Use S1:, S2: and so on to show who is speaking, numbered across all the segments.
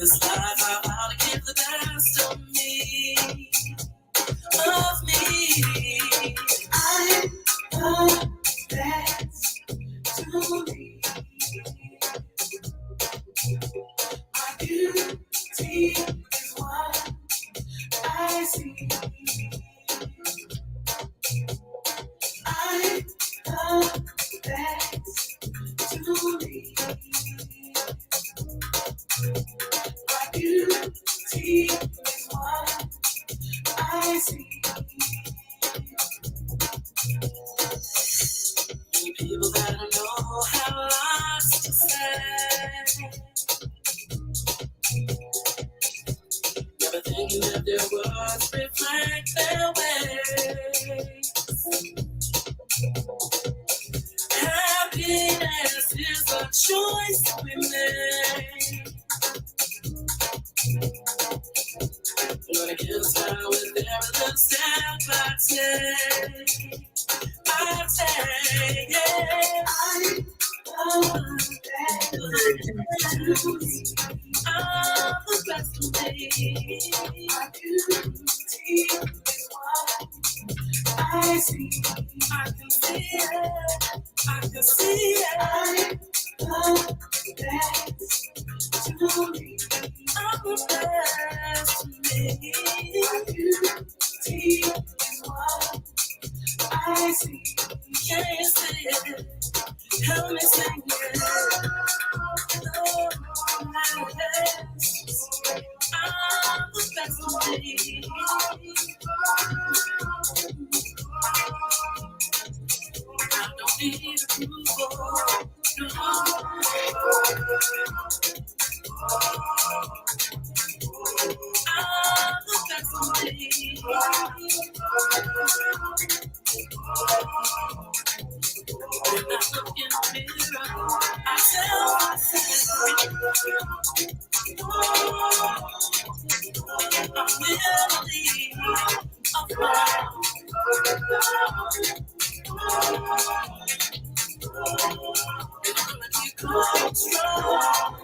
S1: this life, I vow to give the best of me. Of me. I'm the best to me. My beauty is what I see. I'm the best to me. My beauty is what I see. Many people that I know have lots to say. Never thinking that their words reflect their ways. Happiness is a choice we make. Gonna kill time with every little step I take. I take, yeah. I'm the best of me. My beauty is what I see. I can see it. I can see it. I'm the best to me. I'm the best to me. My beauty is what I see. Can you see it? Help me sing it. Oh, my best. I'm the best to me. I don't need approval. No. I'm the best to me. When I look in the mirror, I tell myself, I'm merely a fly. And I'm gonna keep going strong.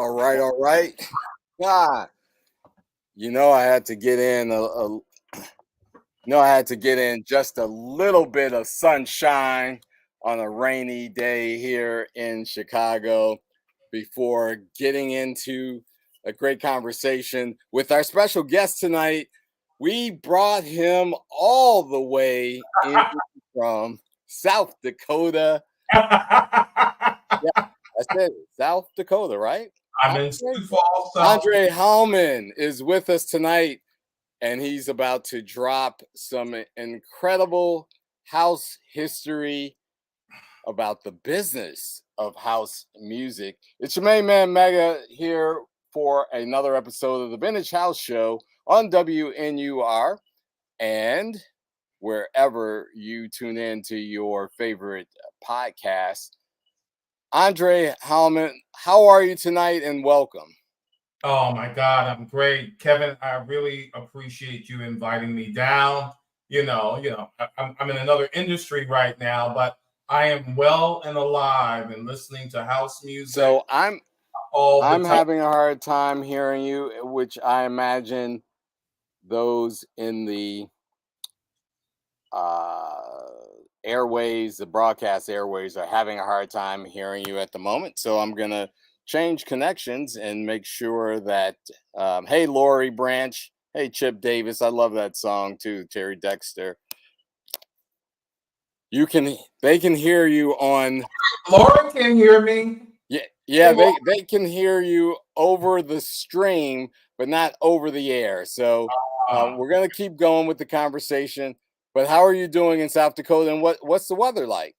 S1: All right, all right. God, I had to get in I had to get in just a little bit of sunshine on a rainy day here in Chicago before getting into a great conversation with our special guest tonight. We brought him all the way in from South Dakota. Yeah, that's it. South Dakota, right?
S2: I'm in
S1: Andre?
S2: Sioux Falls, South.
S1: André Halmon is with us tonight, and he's about to drop some incredible house history about the business of house music. It's your main man Mega here for another episode of the Vintage House Show on WNUR and wherever you tune in to your favorite podcast. Andre Halmon, how are you tonight and welcome?
S2: Oh my God, I'm great, Kevin. I really appreciate you inviting me down. I'm in another industry right now, but I am well and alive and listening to house music
S1: So
S2: all the
S1: I'm
S2: time.
S1: having a hard time hearing you, which I imagine those in the uh, airways, the broadcast airways, are having a hard time hearing you at the moment. So I'm gonna change connections and make sure that. Hey, Lori Branch. Hey, Chip Davis. I love that song too. Terry Dexter. They can hear you on.
S2: Laura can hear me.
S1: Yeah, they can hear you over the stream, but not over the air. So we're gonna keep going with the conversation. But how are you doing in South Dakota, and what's the weather like?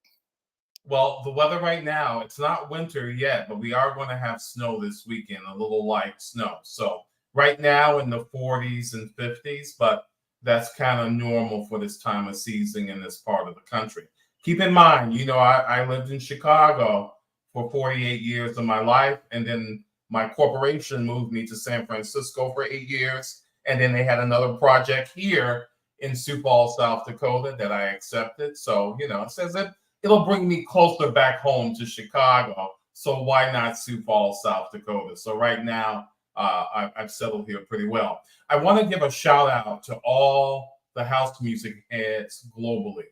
S2: Well, the weather right now, it's not winter yet, but we are going to have snow this weekend, a little light snow. So right now in the 40s and 50s, but that's kind of normal for this time of season in this part of the country. Keep in mind, I lived in Chicago for 48 years of my life, and then my corporation moved me to San Francisco for 8 years, and then they had another project here in Sioux Falls, South Dakota that I accepted. So, it says that it'll bring me closer back home to Chicago. So why not Sioux Falls, South Dakota? So right now, I've settled here pretty well. I want to give a shout out to all the house music heads globally.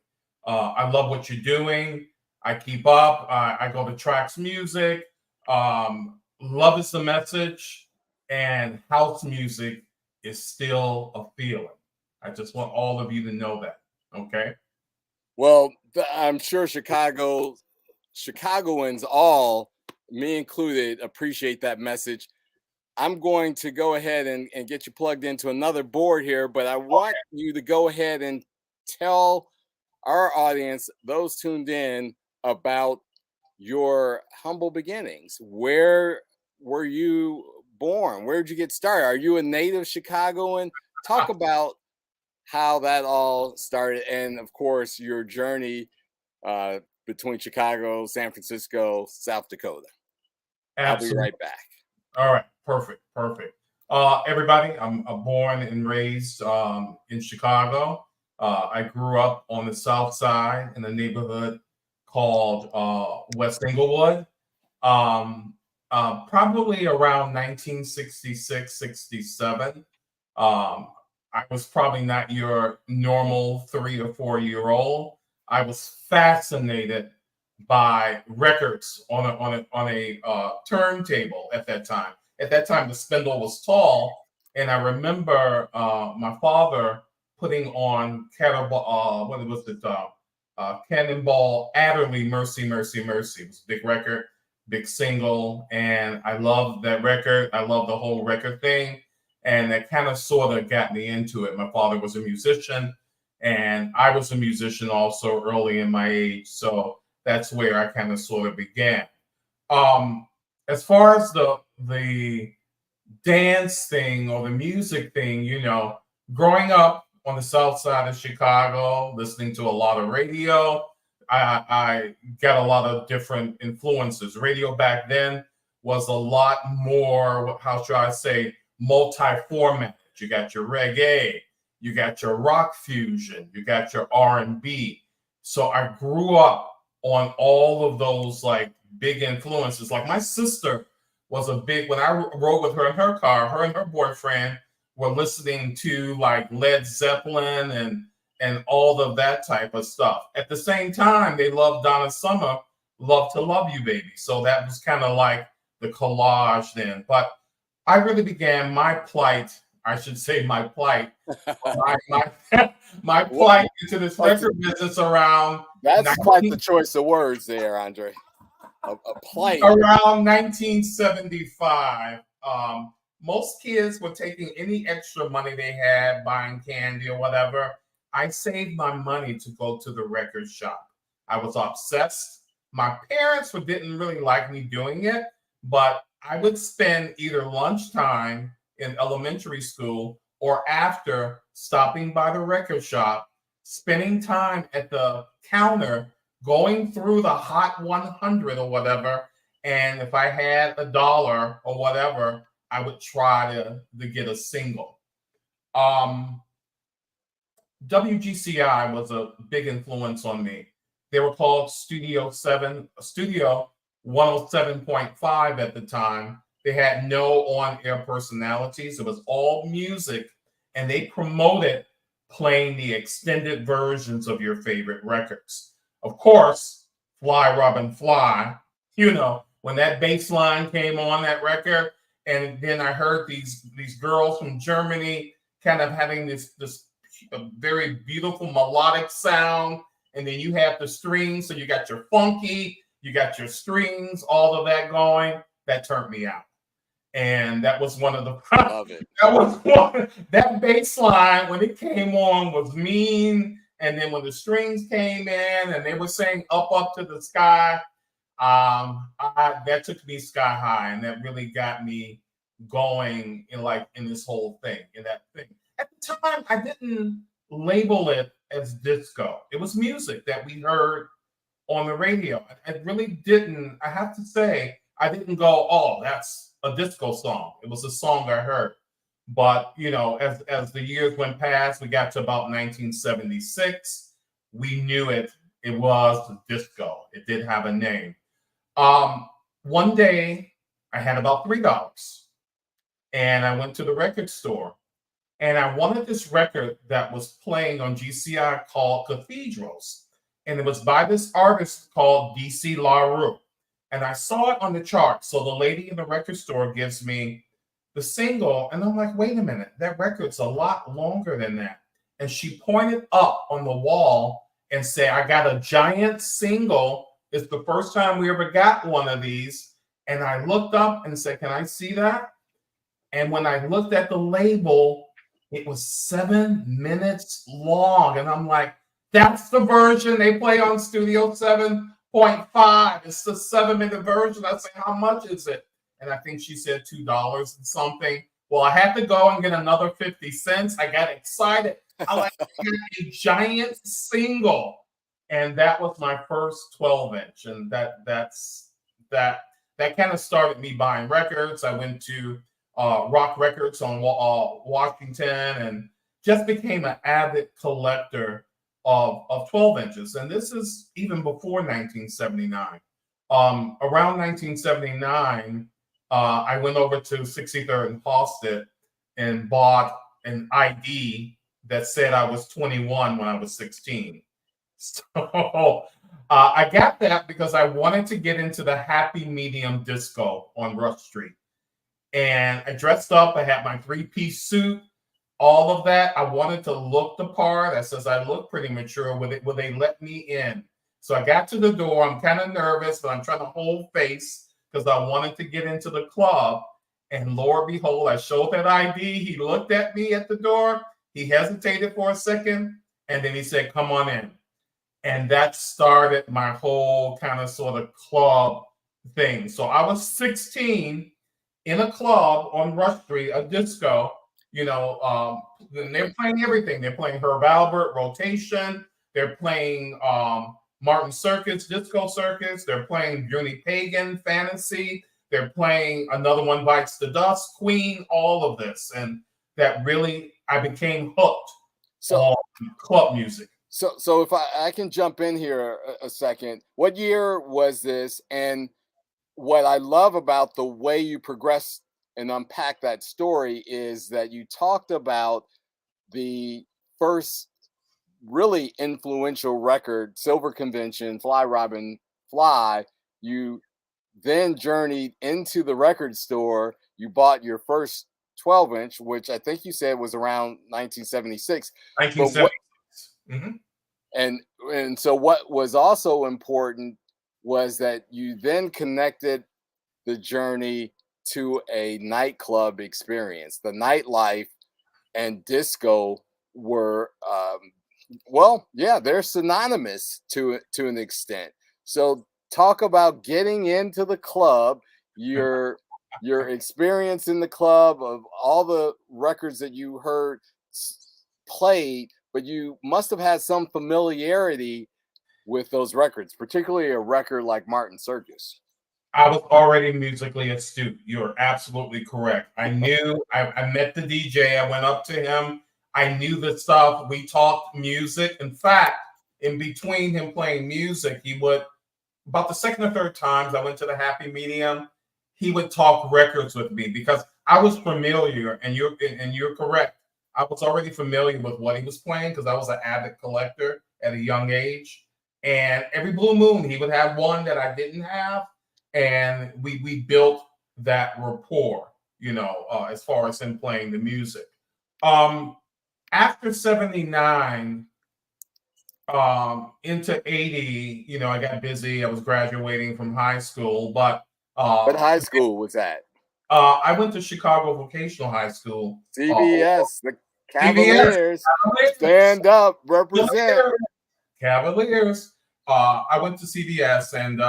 S2: I love what you're doing. I keep up. I go to Tracks Music. Love is the message, and house music is still a feeling. I just want all of you to know that. Okay.
S1: Well, I'm sure Chicagoans, all me included, appreciate that message. I'm going to go ahead and get you plugged into another board here, but I want you to go ahead and tell our audience, those tuned in, about your humble beginnings. Where were you born? Where did you get started? Are you a native Chicagoan? Talk about how that all started, and of course, your journey between Chicago, San Francisco, South Dakota. I'll be
S2: Absolutely.
S1: right back.
S2: All right. Perfect. Perfect. Everybody, I'm born and raised in Chicago. I grew up on the South Side in a neighborhood called West Englewood. Um, Probably around 1966, 67. I was probably not your normal 3 or 4 year old. I was fascinated by records on a turntable at that time. At that time, the spindle was tall, and I remember my father putting on what was it? Cannonball Adderley, Mercy, Mercy, Mercy. It was a big record, big single, and I loved that record. I loved the whole record thing, and that kind of sort of got me into it. My father was a musician, and I was a musician also early in my age, so that's where I kind of sort of began. Um, as far as the dance thing or the music thing, growing up on the south side of Chicago, listening to a lot of radio, I got a lot of different influences. Radio back then was a lot more, how should I say, multi-format. You got your reggae, you got your rock fusion, you got your R&B. So I grew up on all of those like big influences. Like my sister was a big, when I rode with her in her car, her and her boyfriend were listening to like Led Zeppelin and all of that type of stuff. At the same time, they loved Donna Summer, Love to Love You, Baby. So that was kind of like the collage then. But I really began my plight, I should say my plight, my
S1: What?
S2: plight into this record business around
S1: That's quite the
S2: 19,
S1: choice of words there, Andre. A plight.
S2: around 1975. Most kids were taking any extra money they had, buying candy or whatever. I saved my money to go to the record shop. I was obsessed. My parents didn't really like me doing it, but I would spend either lunchtime in elementary school or after stopping by the record shop, spending time at the counter, going through the Hot 100 or whatever. And if I had $1 or whatever, I would try to get a single. Um, WGCI was a big influence on me. They were called Studio 107.5 at the time. They had no on-air personalities. It was all music, and they promoted playing the extended versions of your favorite records. Of course, Fly Robin Fly, when that bass line came on that record, and then I heard these girls from Germany kind of having this very beautiful melodic sound, and then you have the strings, so you got your funky, you got your strings, all of that going. That turned me out, and that was one of the
S1: Love it.
S2: that was one, that bass line when it came on was mean, and then when the strings came in and they were saying up to the sky, that took me sky high, and that really got me going in this whole thing, in that thing. At the time, I didn't label it as disco. It was music that we heard on the radio. I really didn't, I have to say, I didn't go, oh, that's a disco song. It was a song I heard. But, as the years went past, we got to about 1976. We knew it was disco. It did have a name. One day, I had about $3, and I went to the record store. And I wanted this record that was playing on GCI called Cathedrals. And it was by this artist called DC LaRue. And I saw it on the chart. So the lady in the record store gives me the single. And I'm like, wait a minute, that record's a lot longer than that. And she pointed up on the wall and said, I got a giant single. It's the first time we ever got one of these. And I looked up and said, can I see that? And when I looked at the label, it was 7 minutes long. And I'm like, that's the version they play on Studio 7.5. It's the 7-minute version. I said, how much is it? And I think she said $2 and something. Well, I had to go and get another 50 cents. I got excited. I like a giant single. And that was my first 12-inch. And that kind of started me buying records. I went to Rock Records on Washington, and just became an avid collector of 12 inches. And this is even before 1979. Around 1979, I went over to 63rd and Halsted and bought an ID that said I was 21 when I was 16. So I got that because I wanted to get into the happy medium disco on Rush Street. And I dressed up. I had my 3-piece suit, all of that. I wanted to look the part. I says, I look pretty mature. Will they let me in? So I got to the door. I'm kind of nervous, but I'm trying to hold face because I wanted to get into the club. And Lord behold, I showed that ID. He looked at me at the door. He hesitated for a second. And then he said, come on in. And that started my whole kind of sort of club thing. So I was 16 in a club on Rush Street, a disco, they're playing everything. They're playing Herb Alpert, Rotation. They're playing Martin Circus, Disco Circus. They're playing Juni Pagan, Fantasy. They're playing Another One Bites the Dust, Queen, all of this. And that really, I became hooked on club music.
S1: So if I can jump in here a second, what year was this? And what I love about the way you progress and unpack that story is that you talked about the first really influential record, Silver Convention, Fly Robin Fly. You then journeyed into the record store. You bought your first 12-inch, which I think you said was around 1976. But what
S2: 1976.
S1: and so what was also important was that you then connected the journey to a nightclub experience. The nightlife and disco were well, yeah, they're synonymous to an extent. So talk about getting into the club, your experience in the club of all the records that you heard played, but you must have had some familiarity with those records, particularly a record like Martin Circus.
S2: I was already musically astute. You're absolutely correct. I met the DJ. I went up to him. I knew the stuff. We talked music. In fact, in between him playing music, he would, about the second or third times I went to the happy medium, he would talk records with me because I was familiar, and you're correct. I was already familiar with what he was playing because I was an avid collector at a young age. And every blue moon, he would have one that I didn't have, and we built that rapport, as far as him playing the music. Um, After 79, into 80, I got busy. I was graduating from high school, but
S1: What high school was that?
S2: I went to Chicago Vocational High School.
S1: CBS, the
S2: CVS,
S1: Cavaliers.
S2: Cavaliers,
S1: Stand up, represent.
S2: Cavaliers, Cavaliers. I went to CVS, and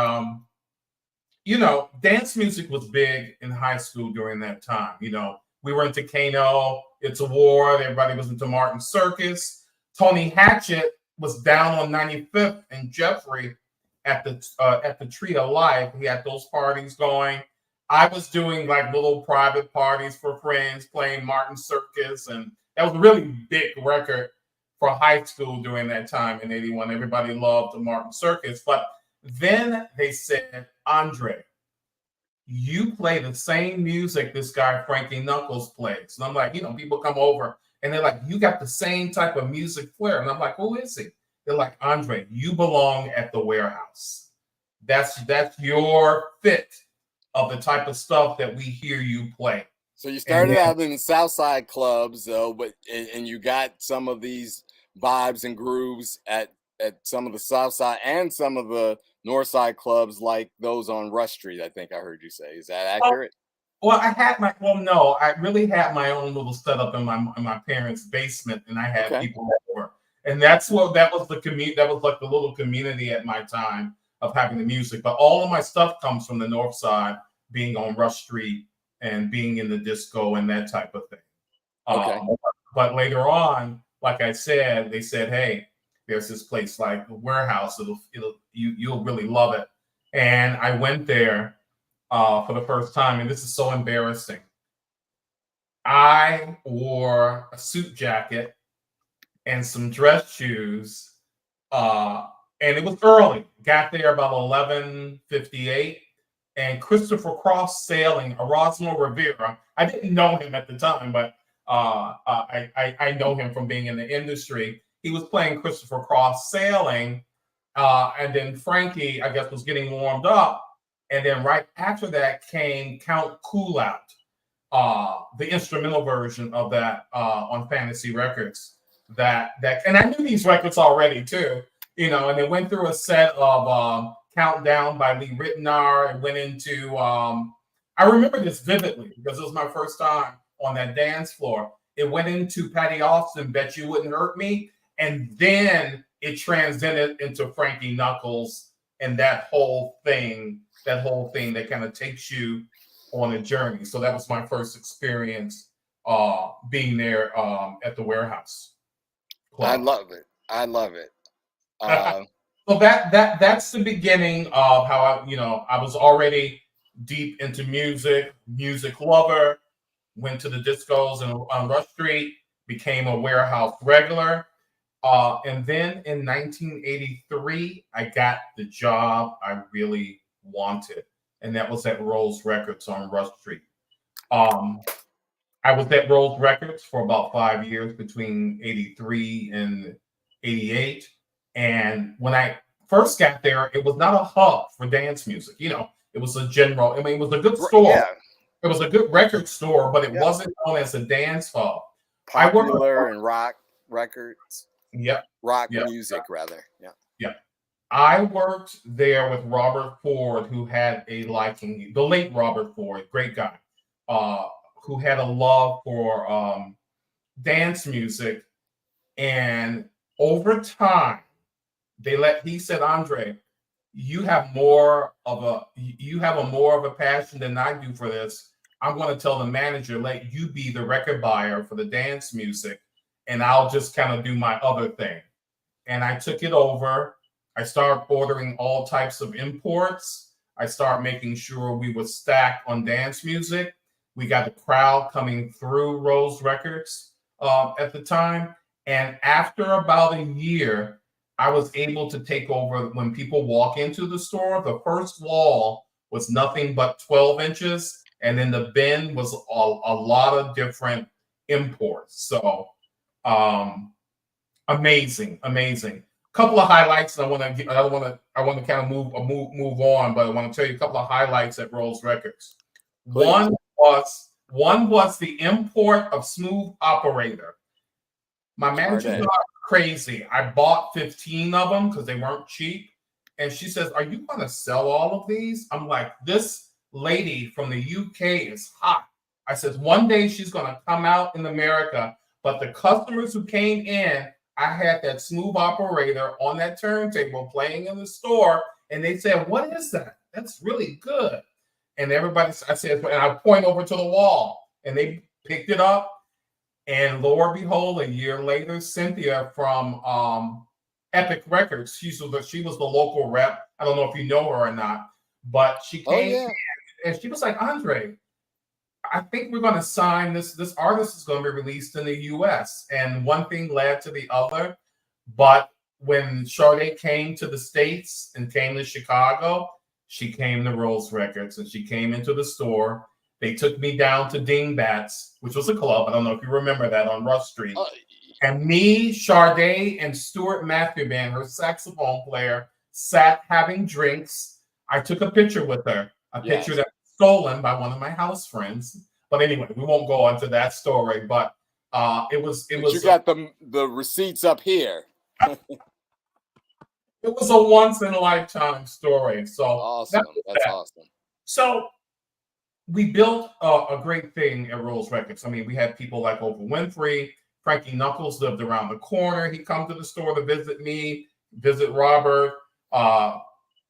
S2: dance music was big in high school during that time. We were into Kano, It's a War. Everybody was into Martin Circus. Tony Hatchett was down on 95th and Jeffrey at the Tree of Life. He had those parties going. I was doing like little private parties for friends, playing Martin Circus, and that was a really big record for high school during that time in '81. Everybody loved the Martin Circus, but then they said, Andre, you play the same music this guy Frankie Knuckles plays. And I'm like, people come over and they're like, you got the same type of music flair. And I'm like, who is he? They're like, Andre, you belong at the warehouse. That's your fit of the type of stuff that we hear you play.
S1: So you
S2: And
S1: started out in the South Side clubs, though, but and you got some of these vibes and grooves at some of the South Side and some of the North Side clubs, like those on Rush Street. I think I heard you say. Is that accurate?
S2: well, no, I really had my own little setup in my parents' basement, and I had
S1: Okay.
S2: people over, and that was the community. That was like the little community at my time of having the music. But all of my stuff comes from the North Side, being on Rush Street and being in the disco and that type of thing.
S1: Okay.
S2: But later on, like I said, they said, "Hey, there's this place like the Warehouse. You'll really love it." And I went there for the first time, and this is so embarrassing. I wore a suit jacket and some dress shoes, uh, and it was early. Got there about 11:58, and Christopher Cross Sailing, Erasmo Rivera. I didn't know him at the time, but I know him from being in the industry. He was playing Christopher Cross Sailing, and then Frankie, I guess, was getting warmed up. And then right after that came Count Cool Out, the instrumental version of that on Fantasy Records. And I knew these records already too, and they went through a set of Countdown by Lee Ritenour and went into I remember this vividly because it was my first time on that dance floor. It went into Patty Austin, Bet You Wouldn't Hurt Me, and then it transcended into Frankie Knuckles and that whole thing that kind of takes you on a journey. So that was my first experience being there at the Warehouse
S1: I
S2: Club.
S1: love it. I love it.
S2: So that's the beginning of how I was already deep into music lover, went to the discos and on Rush Street, became a Warehouse regular. And then in 1983, I got the job I really wanted. and that was at Rose Records on Rush Street. I was at Rose Records for about 5 years between 83 and 88. And when I first got there, it was not a hub for dance music. It was a general, it was a good store.
S1: Yeah.
S2: It was a good record store, but it
S1: Yeah.
S2: wasn't known as a dance hub.
S1: Popular and rock records.
S2: Yep.
S1: Rock music, rather. Yeah.
S2: Yeah. I worked there with Robert Ford, who had a liking, the late Robert Ford, great guy, who had a love for dance music. And over time, he said, Andre, you have more of a passion than I do for this. I'm going to tell the manager, let you be the record buyer for the dance music, and I'll just kind of do my other thing. And I took it over. I started ordering all types of imports. I started making sure we were stacked on dance music. We got the crowd coming through Rose Records at the time. And after about a year, I was able to take over. When people walk into the store, the first wall was nothing but 12 inches. And then the bin was a lot of different imports. So amazing. Couple of highlights. I want to kind of move on, but I want to tell you a couple of highlights at Rose Records.
S1: Please.
S2: One was the import of Smooth Operator. My manager got crazy. I bought 15 of them because they weren't cheap. And she says, are you going to sell all of these? I'm like, this lady from the UK is hot. I said, one day she's going to come out in America. But the customers who came in, I had that Smooth Operator on that turntable playing in the store. And they said, what is that? That's really good. And everybody, I said, and I point over to the wall. And they picked it up. And lo and behold, a year later, Cynthia from Epic Records, she was the local rep. I don't know if you know her or not, but she came and she was like, Andre, I think we're going to sign this. This artist is going to be released in the US. And one thing led to the other. But when Sade came to the States and came to Chicago, she came to Rose Records and she came into the store. They took me down to Dingbats, which was a club. I don't know if you remember that on Rush Street. And me, Sade, and Stuart Matthewman, her saxophone player, sat having drinks. I took a picture with her, picture that was stolen by one of my house friends. But anyway, we won't go into that story. But it was.
S1: You got the receipts up here.
S2: It was a once in a lifetime story. So
S1: awesome. That's awesome.
S2: So we built a great thing at Rose Records. I mean, we had people like Oprah Winfrey. Frankie Knuckles lived around the corner. He'd come to the store to visit me, visit Robert.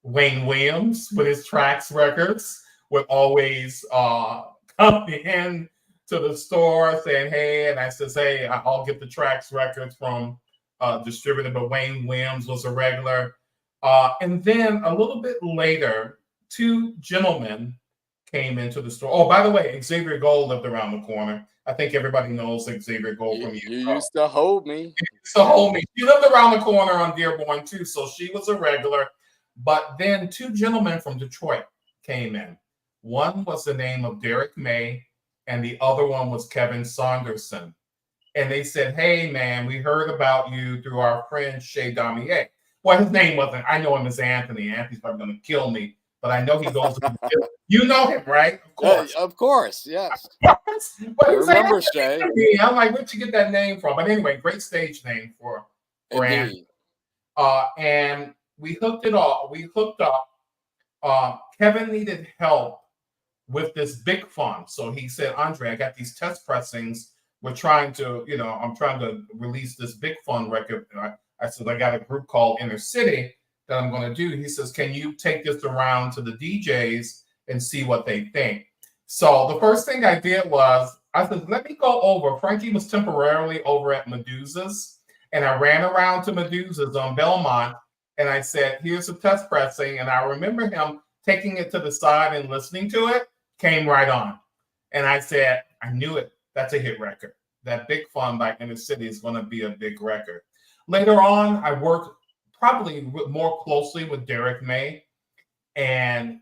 S2: Wayne Williams with his Trax Records would always come in to the store saying, hey, and I says, hey, I'll get the Trax Records from distributor, but Wayne Williams was a regular. And then a little bit later, two gentlemen came into the store. Oh, by the way, Xavier Gold lived around the corner. I think everybody knows Xavier Gold from you.
S1: You used to hold me.
S2: She lived around the corner on Dearborn too, so she was a regular. But then two gentlemen from Detroit came in. One was the name of Derek May, and the other one was Kevin Saunderson. And they said, hey, man, we heard about you through our friend Shay Damier. Well, his name wasn't. I know him as Anthony. Anthony's probably going to kill me. But I know he goes. You know him, right? Of course.
S1: Of course, yes.
S2: But
S1: I remember Shay.
S2: I'm like, where'd you get that name from? But anyway, great stage name for Anthony. And we hooked it all. We hooked up. Kevin needed help with this big fund. So he said, Andre, I got these test pressings. We're trying to, I'm trying to release this big fund record. I said, I got a group called Inner City that I'm going to do. He says, can you take this around to the DJs and see what they think? So the first thing I did was, I said, let me go over. Frankie was temporarily over at Medusa's, and I ran around to Medusa's on Belmont, and I said, here's a test pressing. And I remember him taking it to the side and listening to it, came right on. And I said, I knew it. That's a hit record. That Big Fun by Inner City is going to be a big record. Later on, I worked probably more closely with Derek May. And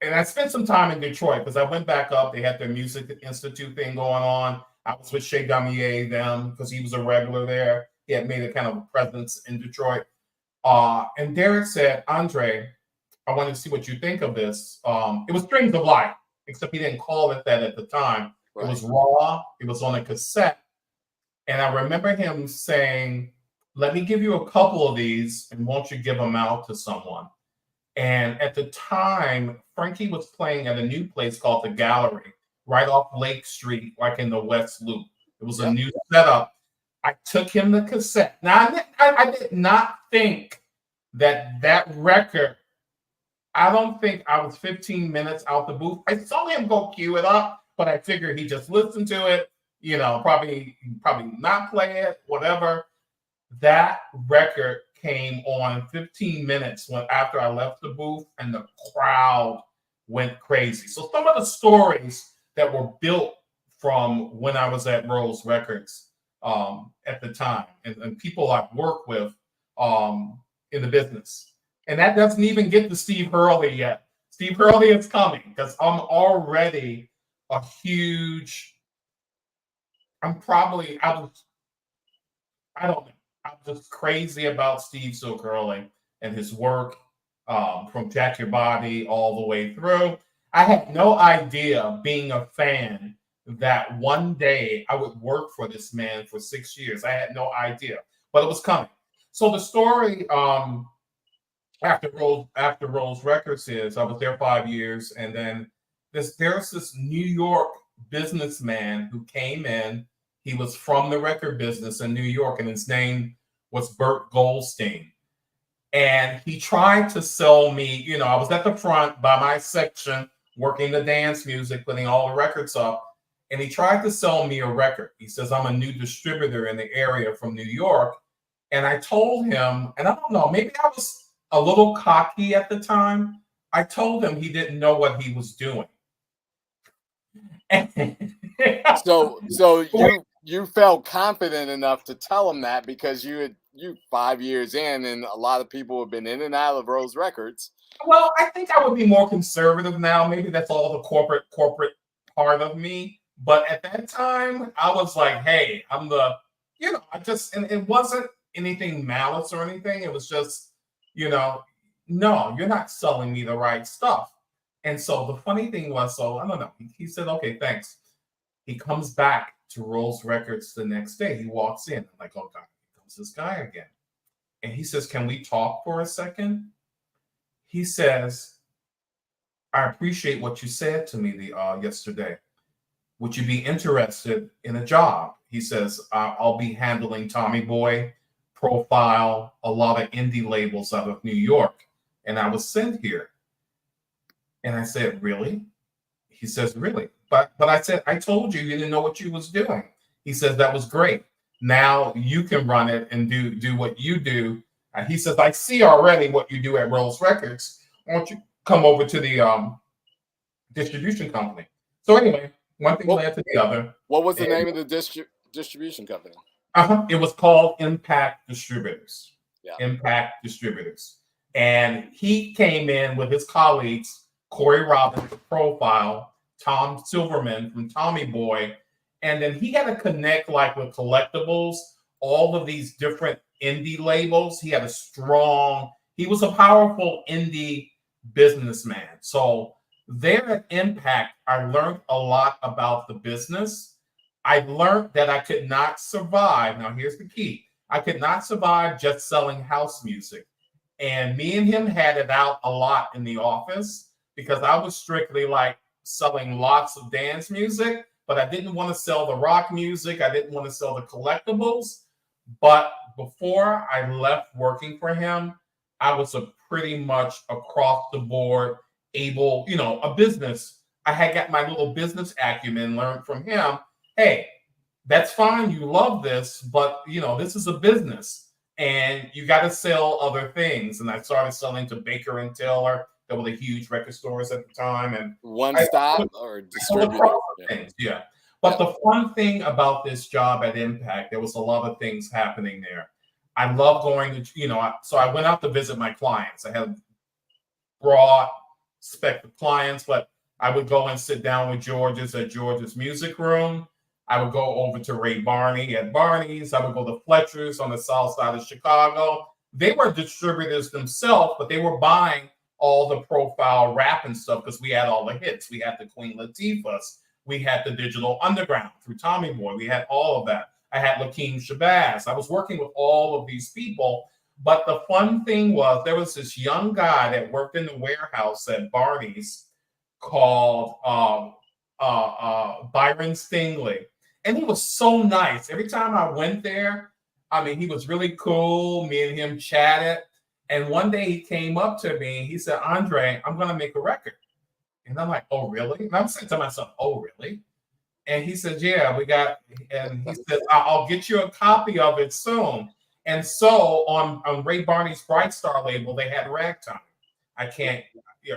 S2: and I spent some time in Detroit because I went back up. They had their Music Institute thing going on. I was with Shea Damier then because he was a regular there. He had made a kind of a presence in Detroit. And Derek said, Andre, I want to see what you think of this. It was Strings of Life, except he didn't call it that at the time. It was raw. It was on a cassette. And I remember him saying, let me give you a couple of these and won't you give them out to someone? And at the time, Frankie was playing at a new place called The Gallery, right off Lake Street, like in the West Loop. It was a new setup. I took him the cassette. Now, I did not think that record, I don't think I was 15 minutes out the booth. I saw him go cue it up, but I figured he just listened to it, probably not play it, whatever. That record came on 15 minutes after I left the booth, and the crowd went crazy. So some of the stories that were built from when I was at Rose Records at the time, and people I've worked with in the business. And that doesn't even get to Steve Hurley yet. Steve Hurley is coming because I'm already a huge, I don't know. I'm just crazy about Steve Silk Hurley and his work from Jack Your Body all the way through. I had no idea, being a fan, that one day I would work for this man for 6 years. I had no idea, but it was coming. So the story after Rose Records is I was there 5 years, and then there's this New York businessman who came in. He was from the record business in New York, and his name was Bert Goldstein. And he tried to sell me, I was at the front by my section, working the dance music, putting all the records up. And he tried to sell me a record. He says, I'm a new distributor in the area from New York. And I told him, and I don't know, maybe I was a little cocky at the time. I told him he didn't know what he was doing.
S1: So you felt confident enough to tell him that because you 5 years in, and a lot of people have been in and out of Rose Records.
S2: Well, I think I would be more conservative now. Maybe that's all the corporate part of me. But at that time, I was like, hey, I'm the, and it wasn't anything malice or anything. It was just, no, you're not selling me the right stuff. And so the funny thing was, I don't know. He said, okay, thanks. He comes back to Rose Records the next day. He walks in. I'm like, oh, God, here comes this guy again. And he says, can we talk for a second? He says, I appreciate what you said to me yesterday. Would you be interested in a job? He says, I'll be handling Tommy Boy, Profile, a lot of indie labels out of New York. And I was sent here. And I said, really? He says, really? But I said, I told you didn't know what you was doing. He says, that was great. Now you can run it and do what you do. He says, I see already what you do at Rose Records. Why don't you come over to the distribution company? So anyway, one thing led to the other.
S1: What was the name of the distribution company?
S2: It was called Impact Distributors.
S1: Yeah.
S2: Impact Distributors. And he came in with his colleagues, Corey Robbins, Profile, Tom Silverman from Tommy Boy. And then he had to connect with collectibles, all of these different indie labels. He was a powerful indie businessman. So there at Impact, I learned a lot about the business. I learned that I could not survive. Now, here's the key. I could not survive just selling house music. And me and him had it out a lot in the office because I was strictly selling lots of dance music, but I didn't want to sell the rock music. I didn't want to sell the collectibles. But before I left working for him, I was a pretty much across the board able, a business. I had got my little business acumen learned from him. Hey, that's fine. You love this, but this is a business and you got to sell other things. And I started selling to Baker and Taylor. That were the huge record stores at the time. And
S1: One Stop or distributor.
S2: Things, yeah. But the fun thing about this job at Impact, there was a lot of things happening there. I love going to, so I went out to visit my clients. I had brought prospective clients, but I would go and sit down with George's at George's Music Room. I would go over to Ray Barney at Barney's. I would go to Fletcher's on the south side of Chicago. They were distributors themselves, but they were buying all the profile rap and stuff because we had all the hits. We had the Queen Latifahs. We had the Digital Underground through Tommy Boy. We had all of that. I had Lakeem Shabazz. I was working with all of these people. But the fun thing was there was this young guy that worked in the warehouse at Barney's called Byron Stingley. And he was so nice. Every time I went there, I mean, he was really cool. Me and him chatted. And one day he came up to me. He said, Andre, I'm going to make a record. And I'm like, oh, really? And I'm saying to myself, oh, really? And he said, yeah, we got, and he said, I'll get you a copy of it soon. And so on Ray Barney's Bright Star label, they had Ragtime. I can't,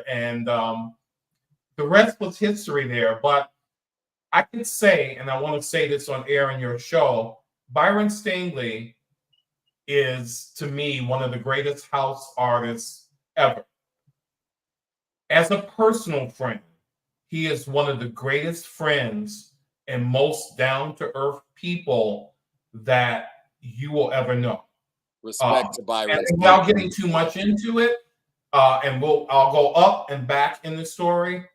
S2: and the rest was history there. But I can say, and I want to say this on air in your show, Byron Stingley is, to me, one of the greatest house artists ever. As a personal friend, he is one of the greatest friends and most down-to-earth people that you will ever know.
S1: Respect to Byron.
S2: And without getting too much into it, and I'll go up and back in the story.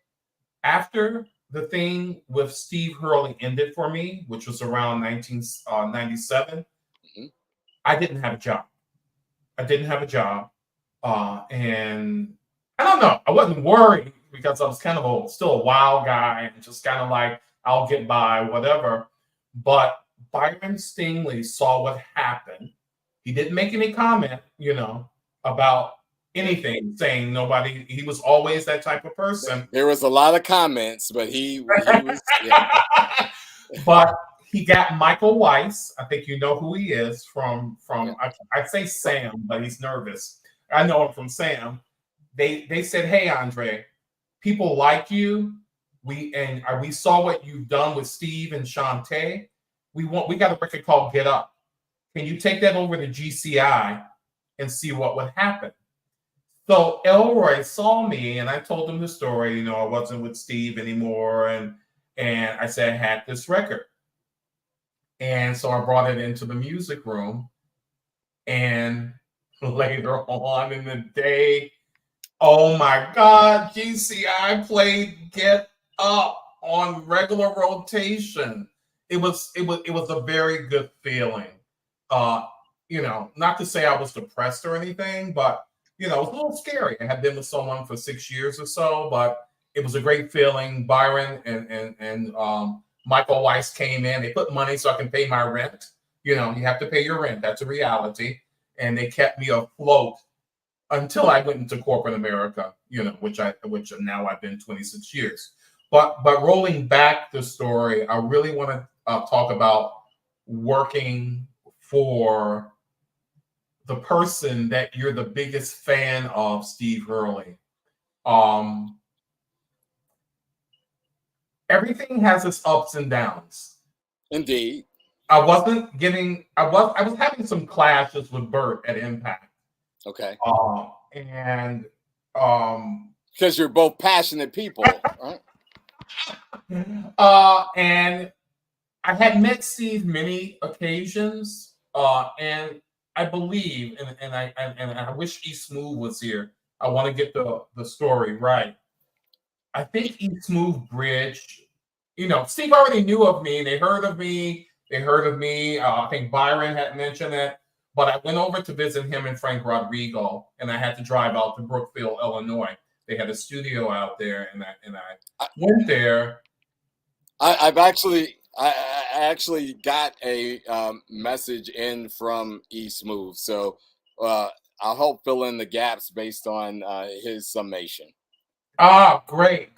S2: After the thing with Steve Hurley ended for me, which was around 1997, I didn't have a job. And I don't know. I wasn't worried because I was kind of still a wild guy and just kind of like, I'll get by, whatever. But Byron Stingley saw what happened. He didn't make any comment, about anything, saying nobody. He was always that type of person.
S1: There was a lot of comments, but he was. Yeah.
S2: But he got Michael Weiss. I think you know who he is from. I'd say Sam, but he's nervous. I know him from Sam. They said, "Hey, Andre, people like you. We saw what you've done with Steve and Shantae. We got a record called Get Up. Can you take that over to GCI and see what would happen?" So Elroy saw me, and I told him the story. I wasn't with Steve anymore, and I said I had this record, and so I brought it into the music room. And later on in the day, oh my God, GCI played Get Up on regular rotation. It was a very good feeling. Not to say I was depressed or anything, but it was a little scary. I had been with someone for 6 years or so, but it was a great feeling. Byron and Michael Weiss came in. They put money so I can pay my rent. You have to pay your rent. That's a reality. And they kept me afloat until I went into corporate America, which now I've been 26 years. But rolling back the story, I really want to talk about working for the person that you're the biggest fan of, Steve Hurley. Everything has its ups and downs.
S1: Indeed.
S2: I was having some clashes with Bert at Impact.
S1: Okay.
S2: And
S1: because you're both passionate people, right?
S2: And I had met Steve many occasions, and I believe, and I wish E Smooth was here. I want to get the story right. I think E Smooth bridged. Steve already knew of me. They heard of me. I think Byron had mentioned it. But I went over to visit him and Frank Rodrigo, and I had to drive out to Brookfield, Illinois. They had a studio out there, and I went there.
S1: I actually got a message in from E Smooth, so I'll help fill in the gaps based on his summation.
S2: Ah, great.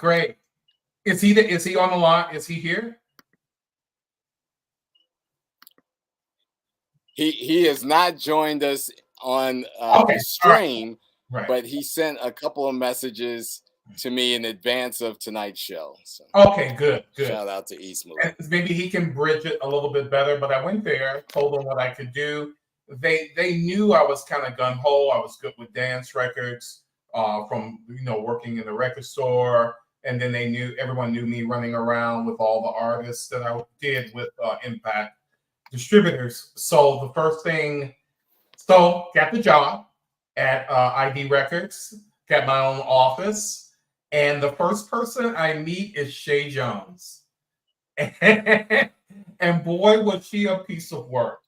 S2: Is he on the line? Is he here?
S1: He has not joined us on the stream,
S2: right.
S1: But he sent a couple of messages to me in advance of tonight's show. So
S2: okay, good.
S1: Shout out to E Smooth.
S2: Maybe he can bridge it a little bit better. But I went there, told them what I could do. They knew I was kind of gung ho. I was good with dance records. from working in the record store, and then everyone knew me running around with all the artists that I did with Impact Distributors. So the first thing, got the job at ID Records, got my own office, and the first person I meet is Shay Jones. And boy, was she a piece of work.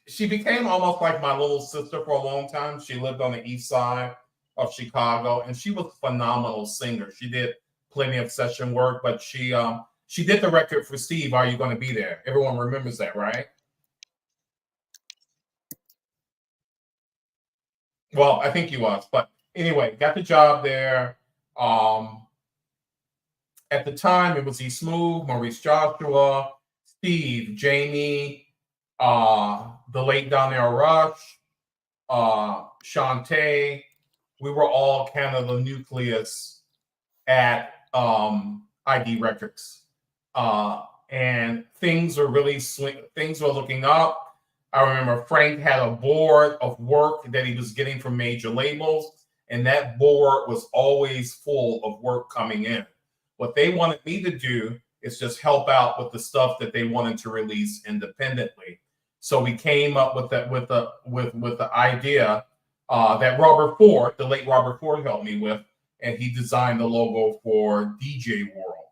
S2: She became almost like my little sister for a long time. She lived on the east side of Chicago, and she was a phenomenal singer. She did plenty of session work, but she did the record for Steve, Are You Gonna Be There? Everyone remembers that, right? Well, I think he was, but anyway, got the job there. At the time, it was E Smooth, Maurice Joshua, Steve, Jamie, the late Donnell Rush, Shantae. We were all kind of the nucleus at ID Records, and things were really things were looking up. I remember Frank had a board of work that he was getting from major labels, and that board was always full of work coming in. What they wanted me to do is just help out with the stuff that they wanted to release independently. So we came up with the idea that Robert Ford, the late Robert Ford, helped me with, and he designed the logo for DJ World,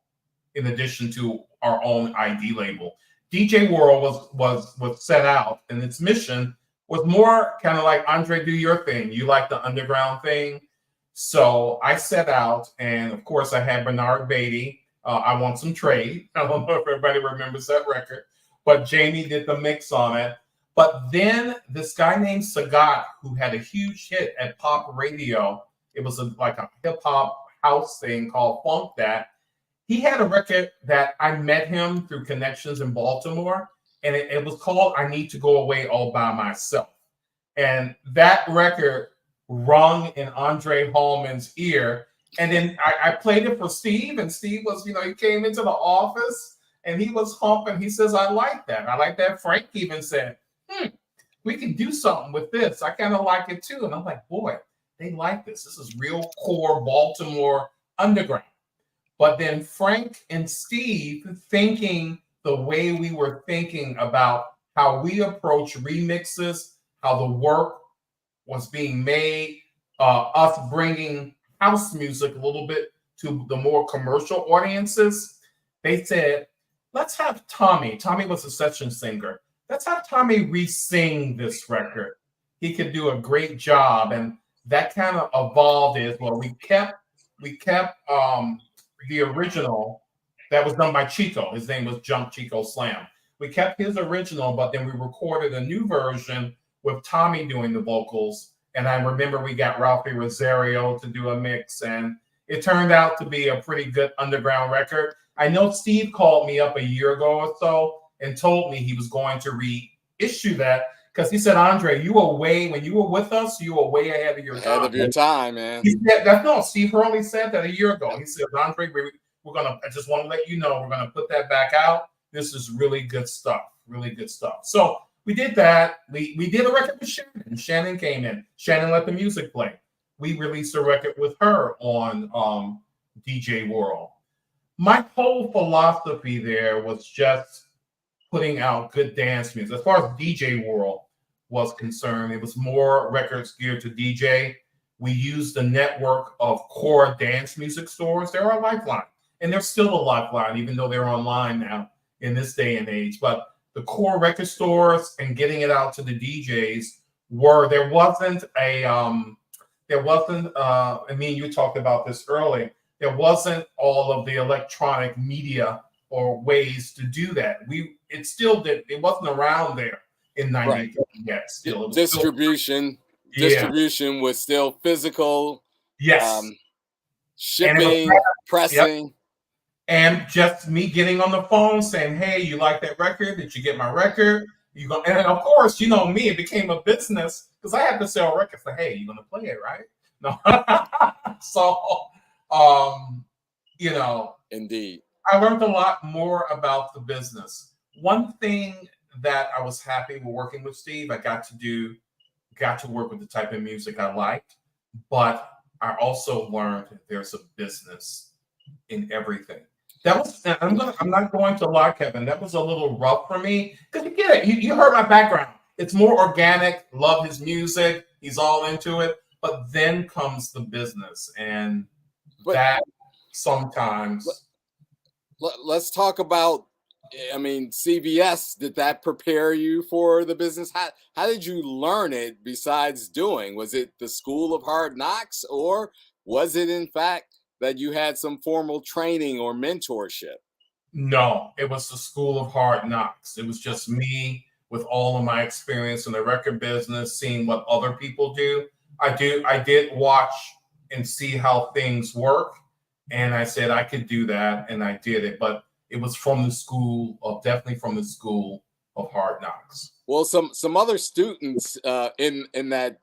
S2: in addition to our own ID label. DJ World was set out, and its mission was more kind of like, Andre, do your thing. You like the underground thing. So I set out, and of course I had Bernard Beatty, I Want Some Trade. I don't know if everybody remembers that record, but Jamie did the mix on it. But then this guy named Sagat, who had a huge hit at pop radio, it was like a hip hop house thing called Funk That. He had a record that I met him through connections in Baltimore, and it was called I Need to Go Away All By Myself. And that record rung in André Halmon's ear. And then I played it for Steve, and Steve was, he came into the office and he was humping. He says, I like that. I like that. Frank even said, we can do something with this. I kind of like it too. And I'm like, boy, they like this. This is real core Baltimore underground. But then Frank and Steve, thinking the way we were thinking about how we approach remixes, how the work was being made, us bringing house music a little bit to the more commercial audiences, they said, let's have Tommy. Tommy was a session singer. Let's have Tommy re-sing this record. He could do a great job. And that kind of evolved as well. We kept the original that was done by Chico. His name was Jump Chico Slam. We kept his original, but then we recorded a new version with Tommy doing the vocals. And I remember we got Ralphie Rosario to do a mix, and it turned out to be a pretty good underground record. I know Steve called me up a year ago or so and told me he was going to reissue that, because he said, Andre, when you were with us, you were way ahead of your time.
S1: Ahead of your time, man.
S2: He said, Steve Hurley said that a year ago. He said, Andre, I just want to let you know, we're going to put that back out. This is really good stuff, really good stuff. So we did that. We did a record with Shannon. Shannon came in. Shannon let the music play. We released a record with her on DJ World. My whole philosophy there was just putting out good dance music. As far as DJ World was concerned, it was more records geared to DJ. We used the network of core dance music stores. They're a lifeline, and they're still a lifeline, even though they're online now in this day and age. But the core record stores and getting it out to the DJs there wasn't, you talked about this early, there wasn't all of the electronic media or ways to do that. It wasn't around there in 93 yet. Still, it was
S1: distribution was still physical.
S2: Yes.
S1: Shipping, pressing.
S2: Yep. And just me getting on the phone saying, hey, you like that record? Did you get my record? And of course, me, it became a business because I had to sell records. Like, hey, you're going to play it, right? No. So,
S1: Indeed.
S2: I learned a lot more about the business. One thing that I was happy with working with Steve, I got to do got to work with the type of music I liked, but I also learned that there's a business in everything. That was I'm not going to lie, Kevin. That was a little rough for me because you get it. You heard my background. It's more organic. Love his music. He's all into it. But then comes the business, and
S1: But
S2: that sometimes.
S1: let's talk about. I mean, CBS. Did that prepare you for the business? How did you learn it? Besides doing, was it the School of Hard Knocks, or was it in fact that you had some formal training or mentorship?
S2: No, it was the School of Hard Knocks. It was just me with all of my experience in the record business, seeing what other people do. I did watch and see how things work, and I said I could do that, and I did it. But it was from the school of definitely from the School of Hard Knocks.
S1: Well, some other students in that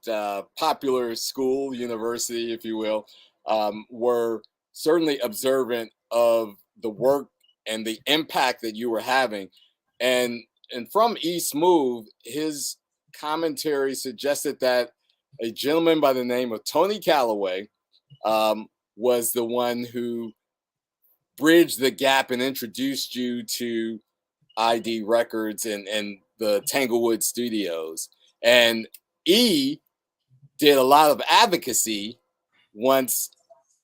S1: popular school, university, if you will, were certainly observant of the work and the impact that you were having, and from East Move, his commentary suggested that a gentleman by the name of Tony Calloway was the one who bridged the gap and introduced you to ID Records and the Tanglewood Studios. And E did a lot of advocacy once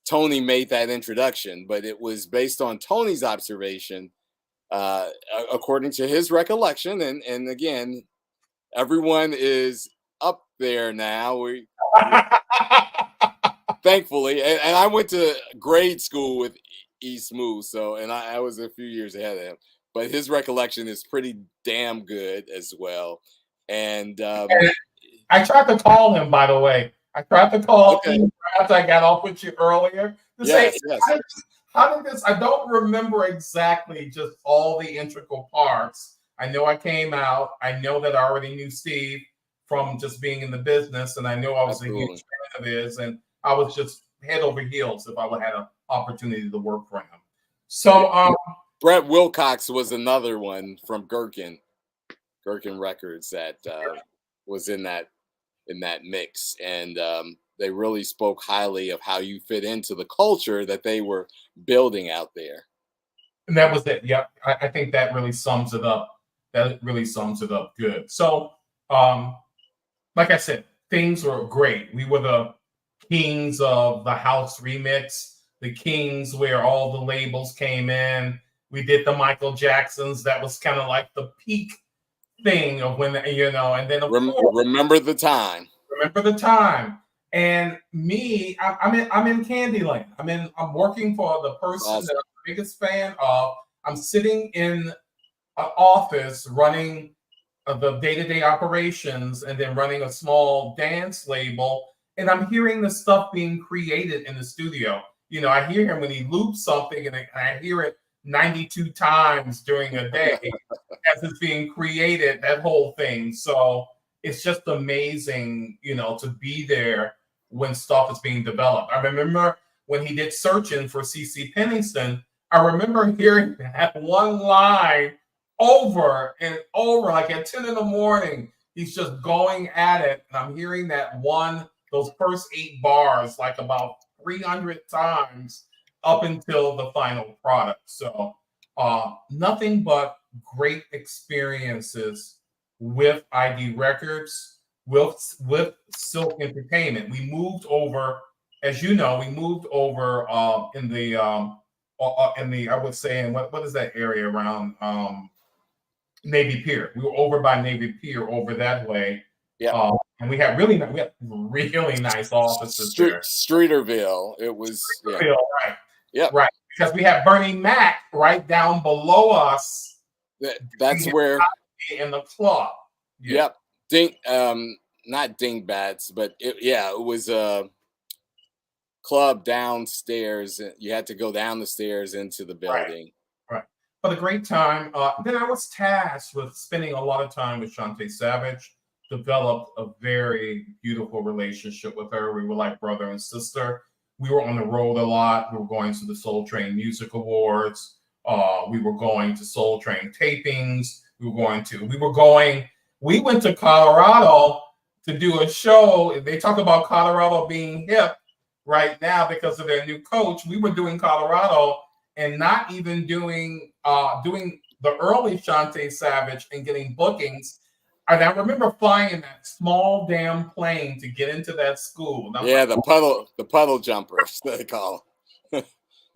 S1: Tony made that introduction, but it was based on Tony's observation, uh, according to his recollection. And again, everyone is up there now. We thankfully, and I went to grade school with East Smooth, so and I was a few years ahead of him. But his recollection is pretty damn good as well. And
S2: I tried to call him, by the way. I tried to call
S1: okay,
S2: him after I got off with you earlier to say,
S1: yes, yes,
S2: how did this? I don't remember exactly just all the integral parts. I know I came out. I know that I already knew Steve from just being in the business, and I know I was a huge
S1: absolutely.
S2: fan of his, and I was just head over heels if I would have had an opportunity to work for him.
S1: Yeah.
S2: So,
S1: Brett Wilcox was another one from Gherkin Records that was in that mix, and they really spoke highly of how you fit into the culture that they were building out there.
S2: and that was it. Yep. I think that really sums it up. That really sums it up good. So, um, like I said, things were great. We were the kings of the house remix, the kings where all the labels came in. We did the Michael Jacksons. That was kind of like the peak thing of when, and then of course,
S1: Remember the time.
S2: remember the time. And me, I'm in Candyland. I'm working for the person that
S1: Awesome.
S2: I'm the biggest fan of. I'm sitting in an office running the day-to-day operations and then running a small dance label, and I'm hearing the stuff being created in the studio. I hear him when he loops something, and I hear it 92 times during a day as it's being created, that whole thing. So it's just amazing, to be there when stuff is being developed. I remember when he did Searching for CC Pennington, I remember hearing that one line over and over, like at 10 in the morning. He's just going at it. And I'm hearing those first 8 bars, like about 300 times up until the final product. So nothing but great experiences with ID Records, with Silk Entertainment. We moved over, as you know, in the I would say in what is that area around Navy Pier. We were over by Navy Pier over that way.
S1: Yeah.
S2: And we had really nice offices there.
S1: Streeterville. It was, yeah.
S2: Right.
S1: Yep.
S2: Right. Because we had Bernie Mac right down below us.
S1: That's where
S2: In the club.
S1: Yeah. Yep. Not Dingbats, but it was a club downstairs. You had to go down the stairs into the building.
S2: Right. But a great time. Then I was tasked with spending a lot of time with Shantae Savage, developed a very beautiful relationship with her. We were like brother and sister. We were on the road a lot. We were going to the Soul Train Music Awards. We were going to Soul Train tapings. We went to Colorado to do a show. They talk about Colorado being hip right now because of their new coach. We were doing Colorado and not even doing the early Shantae Savage and getting bookings. And I remember flying in that small damn plane to get into that school. And I'm
S1: Yeah,
S2: like,
S1: the puddle jumpers they call 'em.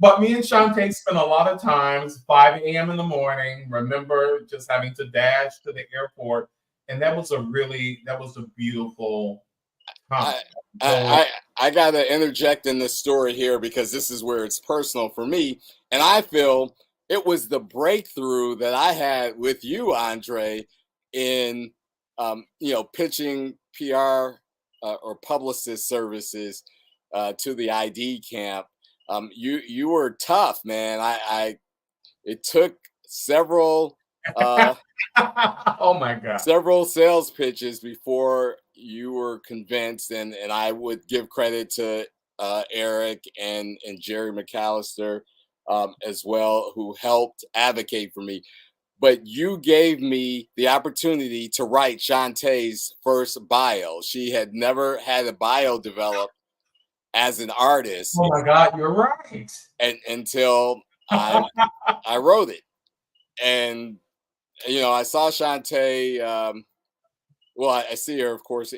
S2: but me and Shantae spent a lot of times 5 a.m. in the morning. Remember just having to dash to the airport, and that was a beautiful time.
S1: I,
S2: So
S1: I gotta interject in this story here because this is where it's personal for me, and I feel it was the breakthrough that I had with you, Andre, in pitching PR or publicist services to the ID camp. You were tough, man. I it took several uh,
S2: oh my god.
S1: several sales pitches before you were convinced, and I would give credit to Eric and Jerry McAllister as well, who helped advocate for me. But you gave me the opportunity to write Shantae's first bio. She had never had a bio developed as an artist
S2: Oh my god, you're right.
S1: until I wrote it. And I saw Shantae. Well, I see her, of course,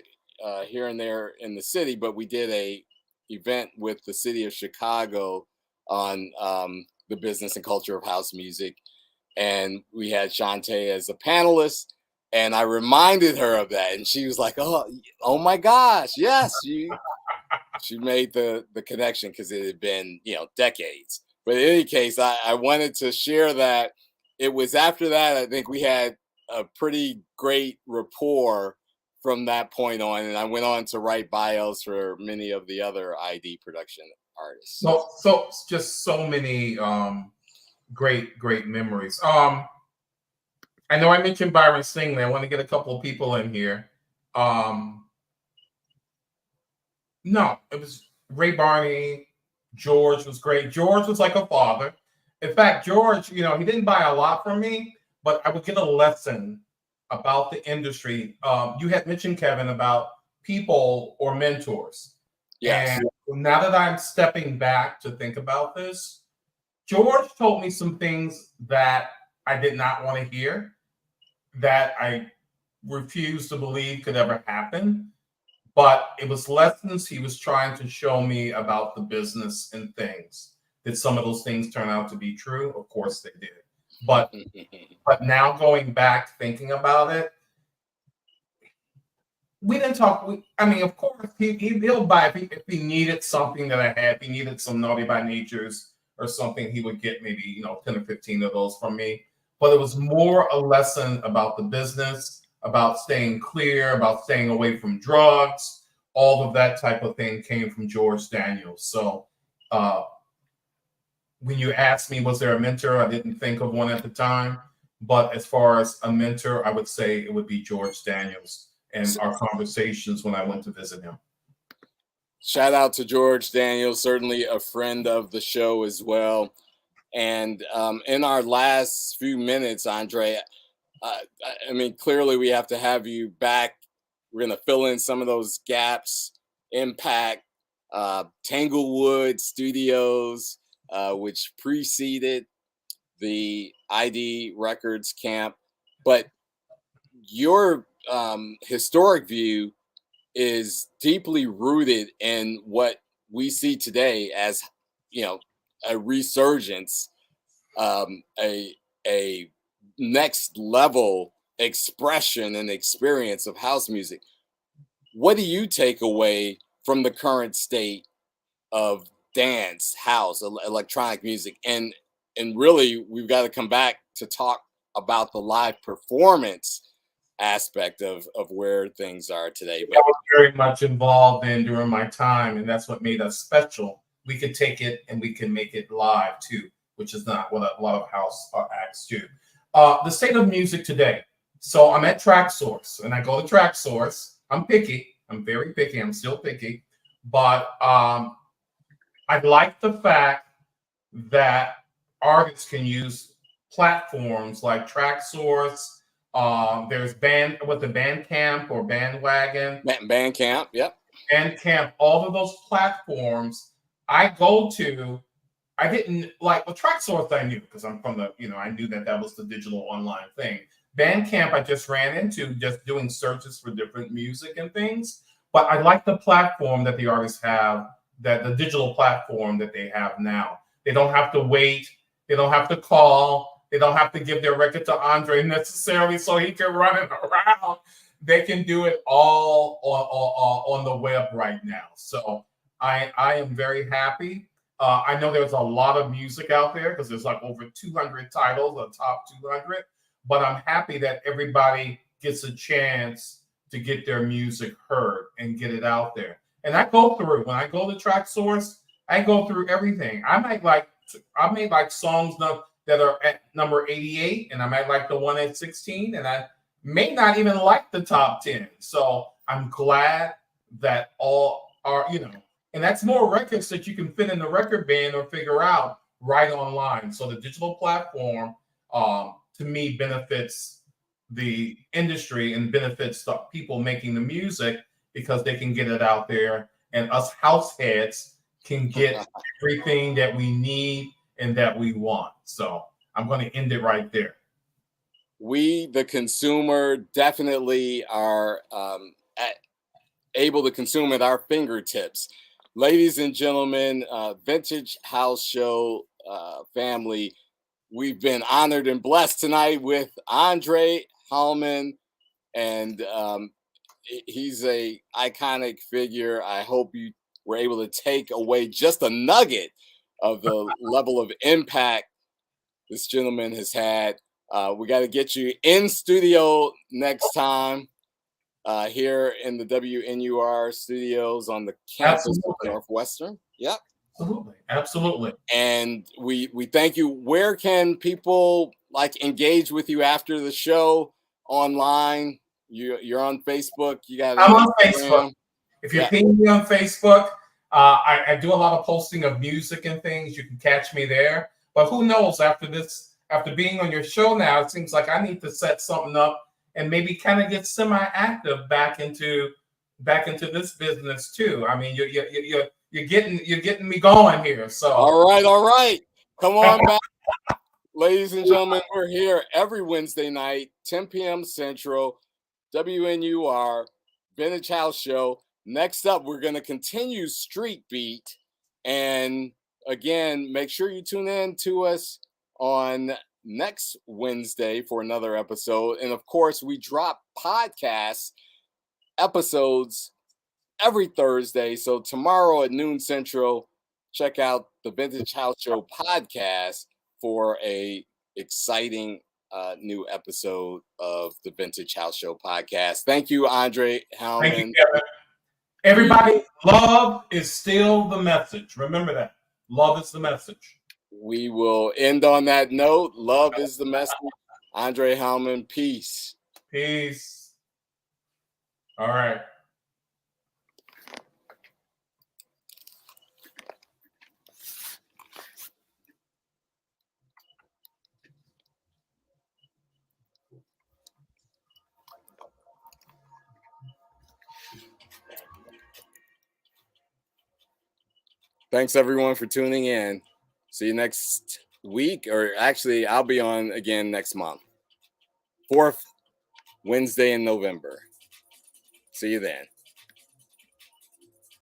S1: here and there in the city. But we did a event with the city of Chicago on the business and culture of house music, and we had Shantae as a panelist. And I reminded her of that, and she was like, oh my gosh, yes, she made the connection because it had been decades. But in any case, I wanted to share that. It was after that I think we had a pretty great rapport from that point on, and I went on to write bios for many of the other ID production artists.
S2: So just so many great memories. I know I mentioned Byron Stingley. I want to get a couple of people in here. No, it was Ray Barney. George was great. George was like a father. In fact, George, he didn't buy a lot from me, but I would get a lesson about the industry. You had mentioned, Kevin, about people or mentors.
S1: Yes.
S2: And now that I'm stepping back to think about this, George told me some things that I did not want to hear, that I refused to believe could ever happen. But it was lessons he was trying to show me about the business and things. Did some of those things turn out to be true? Of course they did. But now going back thinking about it, we didn't talk. Of course he'll buy if he needed something that I had. If he needed some Naughty by Natures or something, he would get maybe 10 or 15 of those from me. But it was more a lesson about the business, about staying clear, about staying away from drugs. All of that type of thing came from George Daniels. So when you asked me, was there a mentor? I didn't think of one at the time. But as far as a mentor, I would say it would be George Daniels and our conversations when I went to visit him.
S1: Shout out to George Daniels, certainly a friend of the show as well. And in our last few minutes, Andre, clearly we have to have you back. We're going to fill in some of those gaps. Impact, Tanglewood Studios, which preceded the ID Records camp. But your historic view is deeply rooted in what we see today as, a resurgence, a next level expression and experience of house music. What do you take away from the current state of dance, house, electronic music? And really, we've got to come back to talk about the live performance aspect of where things are today.
S2: But I was very much involved in during my time, and that's what made us special. We could take it and we can make it live too, which is not what a lot of house acts do. The state of music today. So I'm at Track Source, and I go to Track Source. I'm picky. I'm very picky. I'm still picky, but I like the fact that artists can use platforms like Track Source, There's Bandcamp or Bandwagon.
S1: Bandcamp, yep.
S2: Bandcamp, all of those platforms I go to. I didn't like the track source I knew because I'm from I knew that was the digital online thing. Bandcamp, I just ran into just doing searches for different music and things. But I like the platform that the artists have, that the digital platform that they have now. They don't have to wait. They don't have to call. They don't have to give their record to Andre necessarily so he can run it around. They can do it all on the web right now. So I am very happy. I know there's a lot of music out there because there's like over 200 titles, the top 200. But I'm happy that everybody gets a chance to get their music heard and get it out there. And I go through, when I go to Track Source, I go through everything. I made like songs that are at number 88, and I might like the one at 16, and I may not even like the top 10. So I'm glad that all are, and that's more records that you can fit in the record bin or figure out right online. So the digital platform, to me, benefits the industry and benefits the people making the music because they can get it out there, and us house heads can get everything that we need and that we want. So I'm going to end it right there.
S1: We, the consumer, definitely are able to consume at our fingertips. Ladies and gentlemen, Vintage House Show family, we've been honored and blessed tonight with André Halmon, and he's a iconic figure. I hope you were able to take away just a nugget of the level of impact this gentleman has had. We got to get you in studio next time here in the WNUR studios on the campus of Northwestern. Yep.
S2: Absolutely.
S1: And we thank you. Where can people engage with you after the show online? You're on Facebook.
S2: I'm on Facebook. If you're pinging me on Facebook, I do a lot of posting of music and things. You can catch me there. But who knows, after being on your show now, it seems like I need to set something up and maybe kind of get semi-active back into this business too. I mean, you're getting me going here. So
S1: all right. Come on back. Ladies and gentlemen, we're here every Wednesday night, 10 p.m. Central, WNUR, Vintage House Show. Next up, we're going to continue Street Beat. And again, make sure you tune in to us on next Wednesday for another episode. And of course, we drop podcast episodes every Thursday. So tomorrow at noon Central, check out the Vintage House Show podcast for a exciting new episode of the Vintage House Show podcast. Thank you, André Halmon.
S2: Thank you, Kevin. Everybody, love is still the message. Remember that. Love is the message.
S1: We will end on that note. Love is the message. André Halmon, peace.
S2: Peace. All right.
S1: Thanks, everyone, for tuning in. See you next week, or actually, I'll be on again next month. 4th Wednesday in November. See you then.